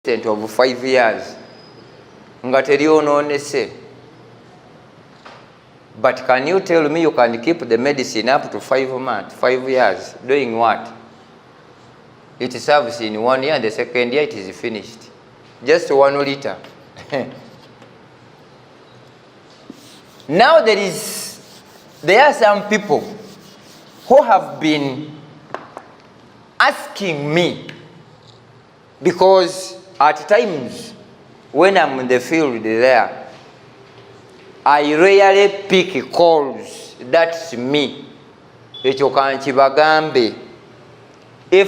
of 5 years nga teryonoonese. But can you tell me you can keep the medicine up to 5 months, 5 years, doing what? It serves in 1 year, the second year it is finished. Just 1 liter. Now there are some people who have been asking me, because at times when I'm in the field there, I rarely pick calls. That's me. If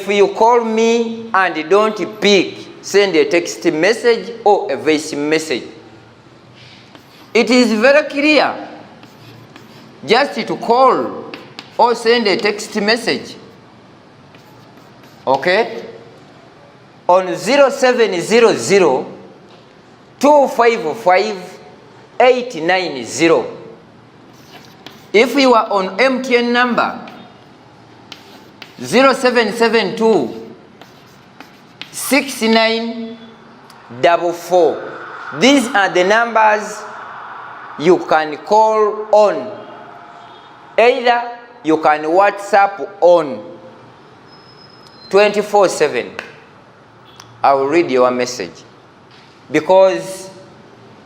you call me and don't pick, send a text message or a voice message. It is very clear. Just to call or send a text message. Okay? On 0700 255 890. If you are on MTN number 0772 6944. These are the numbers you can call on. Either you can WhatsApp on 24/7. I will read your message, because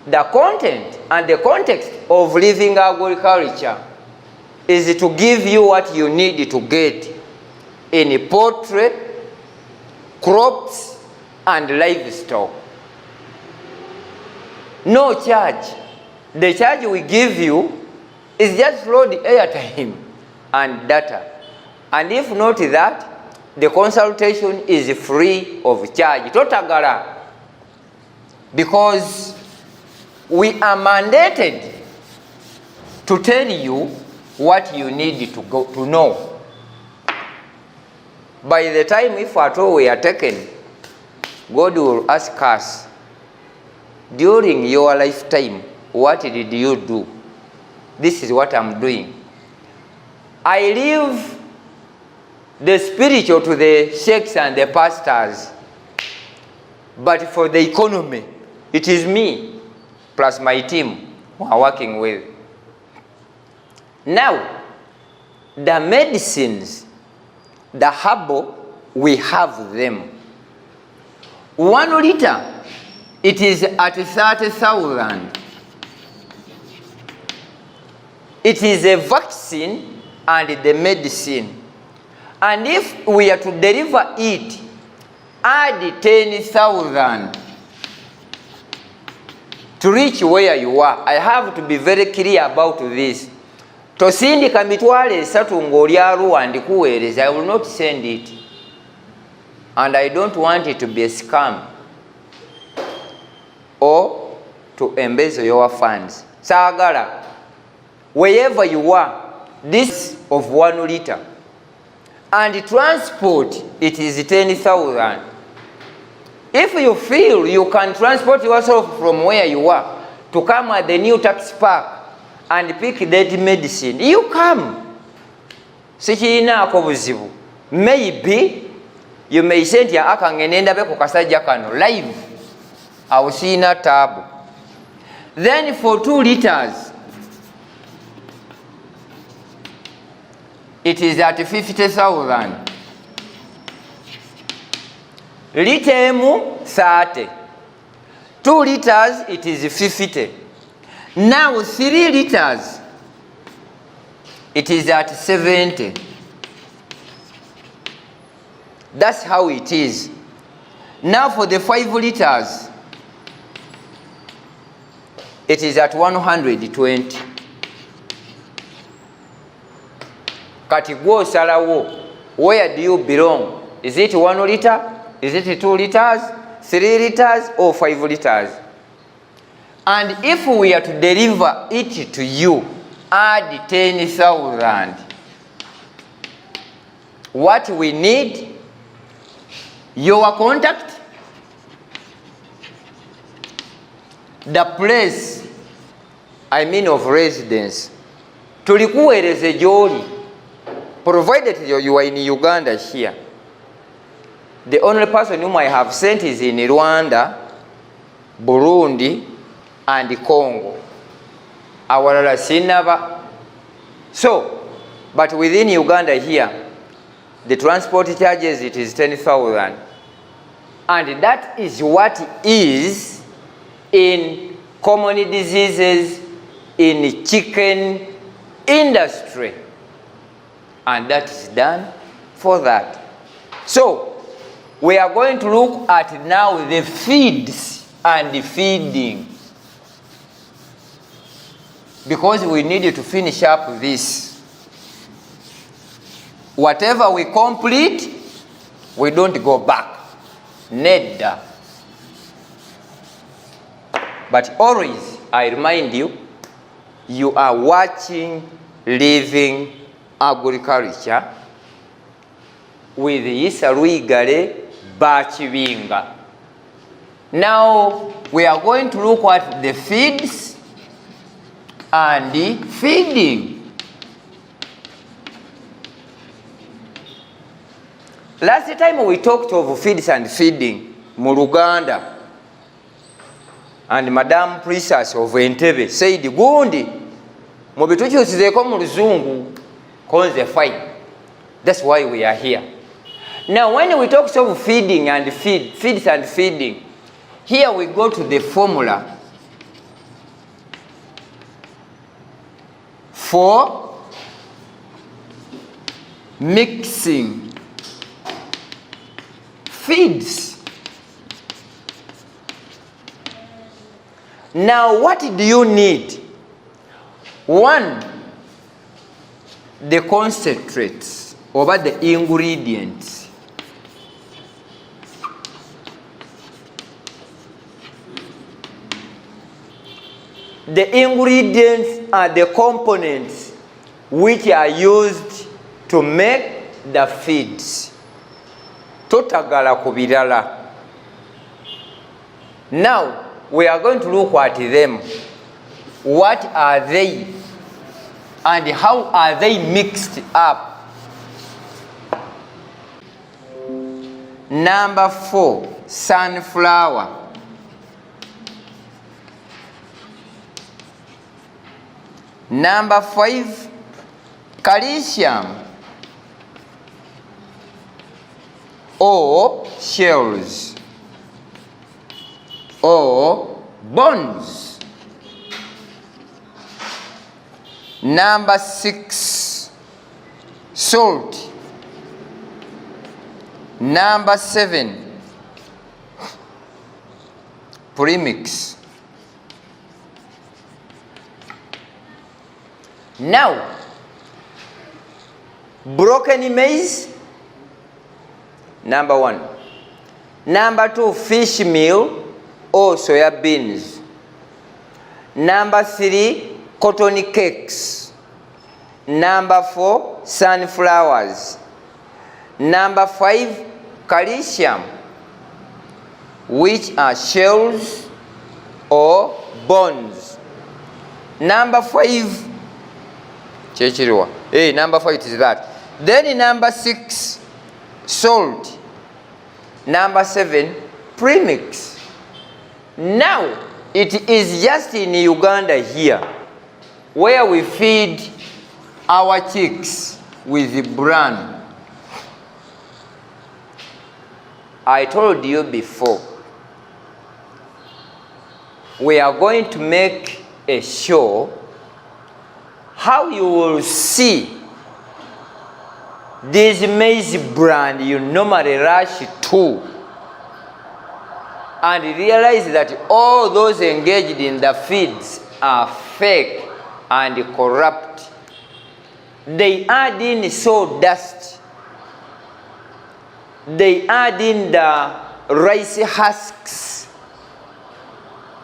the content and the context of living agriculture is to give you what you need to get in poultry, crops, and livestock. No charge. The charge we give you is just load airtime and data. And if not that, the consultation is free of charge. Totagara. Because we are mandated to tell you what you need to know. By the time, if at all we are taken, God will ask us, during your lifetime, what did you do? This is what I'm doing. I leave the spiritual to the sheikhs and the pastors, but for the economy, it is me plus my team who are working with. Now, the medicines, the herbal, we have them. 1 liter, it is at 30,000. It is a vaccine and the medicine. And if we are to deliver it, add 10,000 to reach where you are. I have to be very clear about this. Tosindika mitwale esatu ng'oli Arua ndikuweereza, I will not send it. And I don't want it to be a scam or to embezzle your funds. Saagala, wherever you are, this of 1 liter. And transport, it is 10,000. If you feel you can transport yourself from where you are to come at the new tax park and pick that medicine, you come. Sikiinaako buzibu. Maybe you may send your akangenenda be kukasajja kano live. I will see na tab. Then for 2 liters, it is at 50,000. Litemu 30. 2 liters, it is 50. Now 3 liters, it is at 70. That's how it is. Now for the 5 liters, it is at 120. Kati gwo osalawo, where do you belong? Is it 1 liter? Is it 2 liters? 3 liters or 5 liters? And if we are to deliver it to you, add 10,000. What we need, your contact, the place, I mean of residence. Tulikuweereze gy'oli, provided you are in Uganda here. The only person whom I have sent is in Rwanda, Burundi, and Congo. Awalala sinaba. So, but within Uganda here, the transport charges, it is 10,000. And that is what is in common diseases in chicken industry. And that is done for that. So, we are going to look at now the feeds and the feeding, because we need to finish up this. Whatever we complete, we don't go back. Nedda. But always, I remind you, you are watching Living Agriculture with Isa Luigare Bachibinga. Now, we are going to look at the feeds and the feeding. Last time we talked of feeds and feeding, Muluganda, and Madam Princess of Entebbe said, Gundi, mubitukyusizeko mu Luzungu, konze fine. That's why we are here. Now, when we talk of feeding and feeds and feeding, here we go to the formula for mixing feeds. Now, what do you need? One, the concentrates over the ingredients. The ingredients are the components which are used to make the feeds. Totagala kubirala. Now, we are going to look at them. What are they? And how are they mixed up? Number 4, sunflower. Number 5, calcium or shells or bones. Number 6, salt. Number 7, premix. Now, broken maize, number 1. Number 2, fish meal or soya beans. Number 3, cotton cakes. Number 4, sunflowers. Number 5, calcium, which are shells or bones. Number 5, number 5 is that. Then number 6, salt. Number 7, premix. Now, it is just in Uganda here where we feed our chicks with the bran. I told you before, we are going to make a show how you will see this maize brand you normally rush to and realize that all those engaged in the feeds are fake and corrupt. They add in sawdust. They add in the rice husks.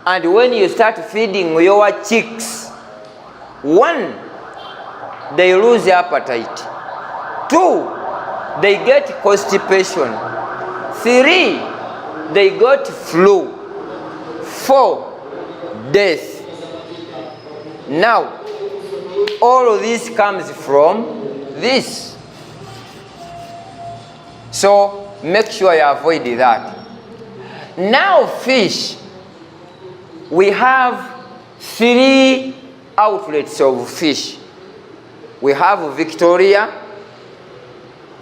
And when you start feeding your chicks, 1, they lose appetite. 2, they get constipation. 3, they got flu. 4, death. Now, all of this comes from this. So, make sure you avoid that. Now fish, we have 3 outlets of fish. We have Victoria,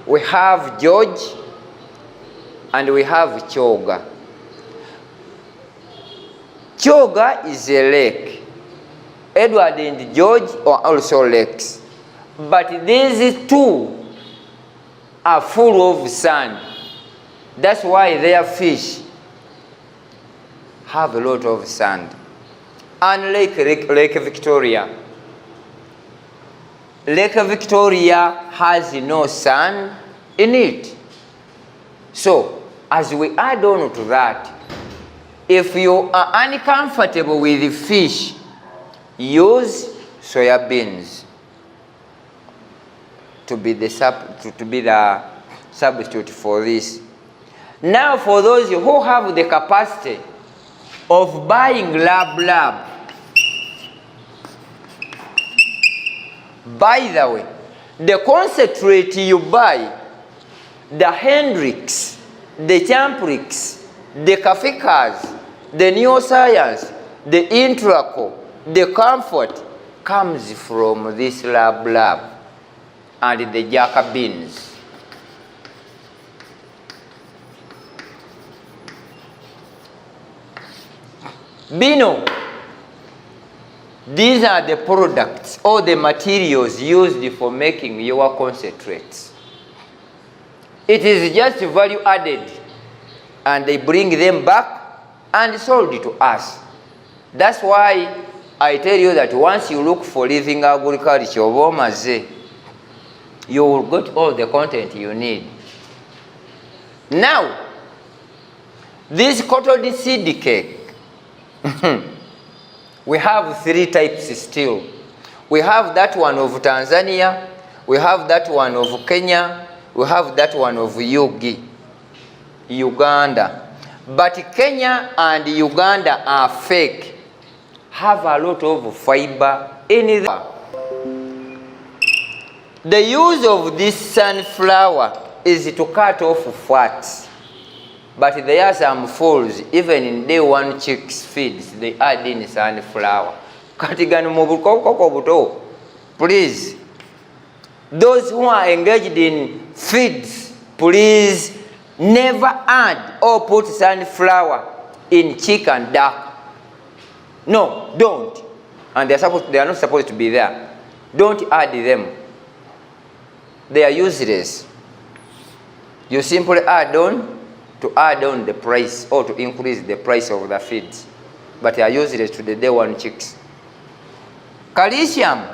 we have George, and we have Kyoga. Kyoga is a lake. Edward and George are also lakes. But these 2 are full of sand. That's why their fish have a lot of sand. Unlike Lake Victoria. Lake Victoria has no sand in it. So, as we add on to that, if you are uncomfortable with the fish, use soya beans to be the substitute for this. Now, for those who have the capacity of buying lab, by the way, the concentrate you buy, the Hendrix, the Champrix, the Kafikas, the Neoscience, the Intraco, the Comfort comes from this lab and the Jaka beans. Bino, these are the products or the materials used for making your concentrates. It is just value added, and they bring them back and sold it to us. That's why I tell you that once you look for living agriculture, you will get all the content you need. Now, this cotton seed cake, we have 3 types still. We have that one of Tanzania, we have that one of Kenya, we have that one of Uganda. But Kenya and Uganda are fake, have a lot of fiber in them. The use of this sunflower is to cut off fats. But there are some fools, even in day 1 chicks feeds, they add in sunflower. Please, those who are engaged in feeds, please never add or put sunflower in chick and duck. No, don't. And they are not supposed to be there. Don't add them. They are useless. You simply add on to add on the price or to increase the price of the feeds, but they are useless to the day 1 chicks. Calcium,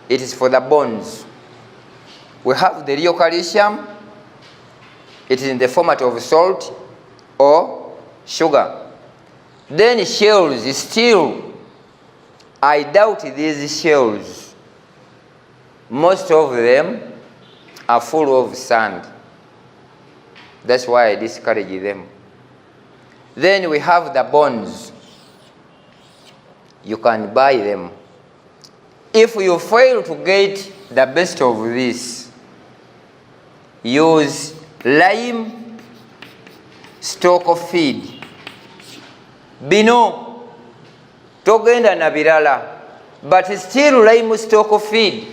it is for the bones. We have the real calcium. It is in the format of salt or sugar. Then shells, still, I doubt these shells. Most of them are full of sand. That's why I discourage them. Then we have the bones. You can buy them. If you fail to get the best of this, use lime stock feed. Bino togenda na birala, but still lime stock feed.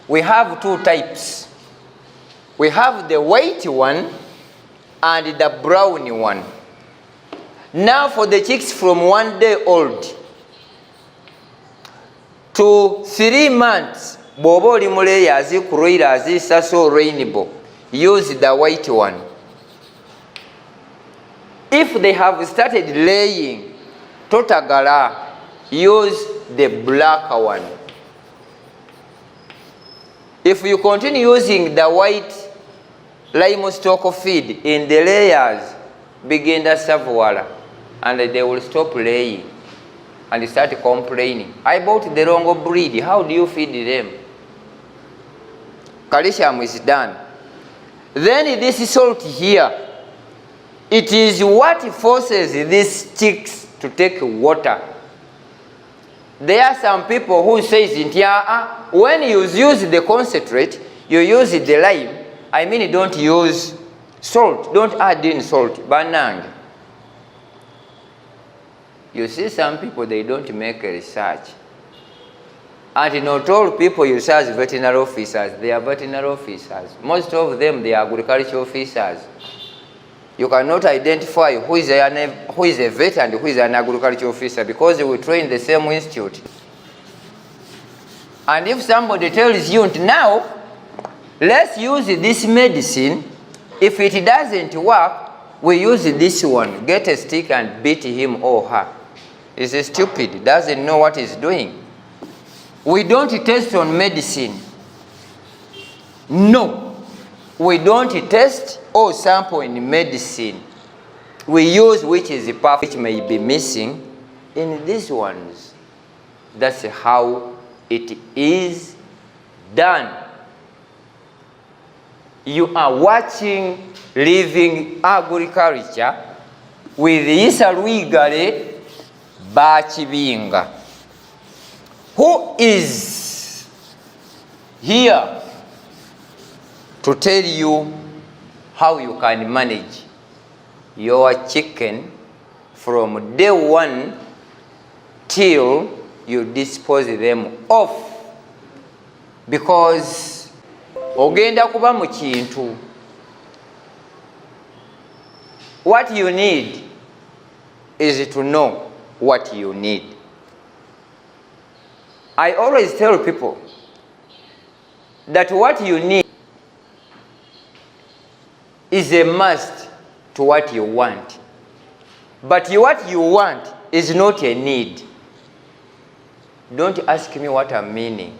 We have 2 types. We have the white one and the brown one. Now for the chicks from 1 day old to 3 months, bobo limule yazi kuroira azi saso rainbow, use the white one. If they have started laying totagala, use the black one. If you continue using the white lime stock feed in the layers, begin to savuala, and they will stop laying and start complaining. I bought the wrong breed. How do you feed them? Calcium is done. Then this salt here, it is what forces these chicks to take water. There are some people who say, when you use the concentrate, you use the lime. I mean, don't use Salt, don't add in salt. Banang. You see some people, they don't make a research. And not all people you see as veterinary officers, they are veterinary officers. Most of them, they are agricultural officers. You cannot identify who is a vet and who is an agricultural officer because we train in the same institute. And if somebody tells you, now, let's use this medicine, if it doesn't work, we use this one, get a stick and beat him or her. He's stupid, doesn't know what he's doing. We don't test on medicine. No, we don't test or sample in medicine. We use which is perfect, which may be missing in these ones. That's how it is done. You are watching Living Agriculture with Isa Luigare Bachibinga, who is here to tell you how you can manage your chicken from day one till you dispose them off. Because ogenda kuba mu kintu, what you need is to know what you need. I always tell people that what you need is a must to what you want. But what you want is not a need. Don't ask me what I'm meaning.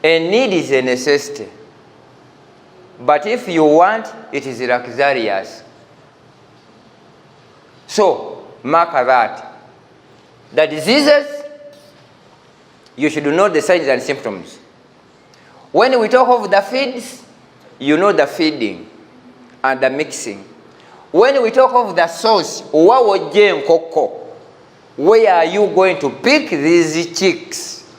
A need is a necessity. But if you want, it is luxurious. So, mark that. The diseases, you should know the signs and symptoms. When we talk of the feeds, you know the feeding and the mixing. When we talk of the source, where are you going to pick these chicks?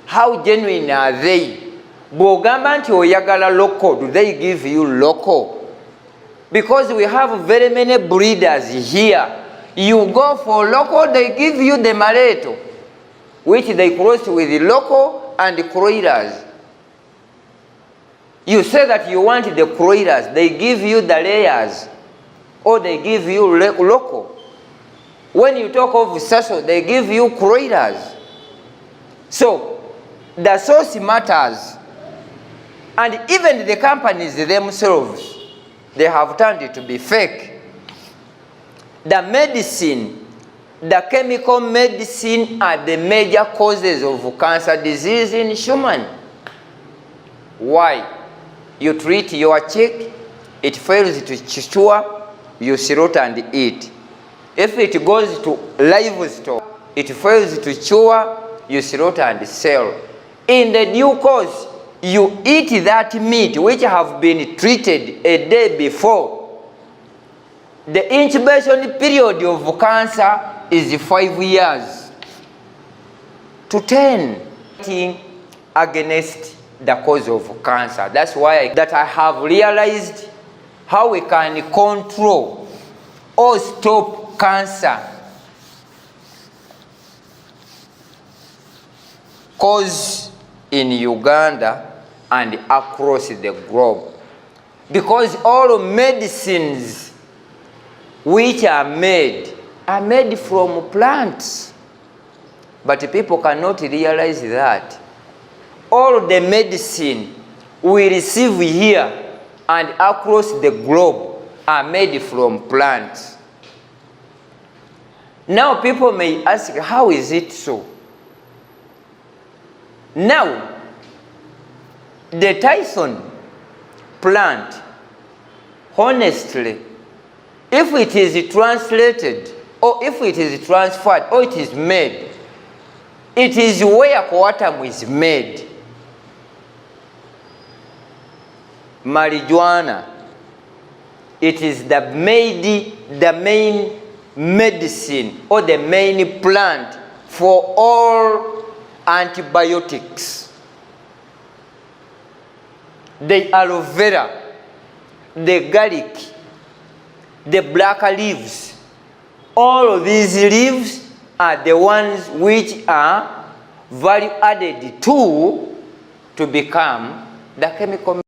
How genuine are they? Bogamba nti oyagala local, do they give you local? Because we have very many breeders here. You go for local, they give you the Mareto, which they cross with local and Croilers. You say that you want the Croilers, they give you the layers, or they give you local. When you talk of Sasso, they give you Croilers. So, the source matters. And even the companies themselves, they have turned it to be fake. The medicine, the chemical medicine are the major causes of cancer disease in human. Why? You treat your chick, it fails to chew, you slaughter and eat. If it goes to livestock, it fails to chew, you slaughter and sell. In the due course, you eat that meat which have been treated a day before. The incubation period of cancer is 5 years to 10 against the cause of cancer. That's why I have realized how we can control or stop cancer. Cause in Uganda and across the globe. Because all medicines which are made from plants. But people cannot realize that. All the medicine we receive here and across the globe are made from plants. Now people may ask, how is it so? Now, the Tyson plant, honestly, if it is translated, or if it is transferred, or it is made, it is where coatam is made. Marijuana, it is the main medicine or the main plant for all antibiotics. The aloe vera, the garlic, the black leaves, all of these leaves are the ones which are value added to become the chemical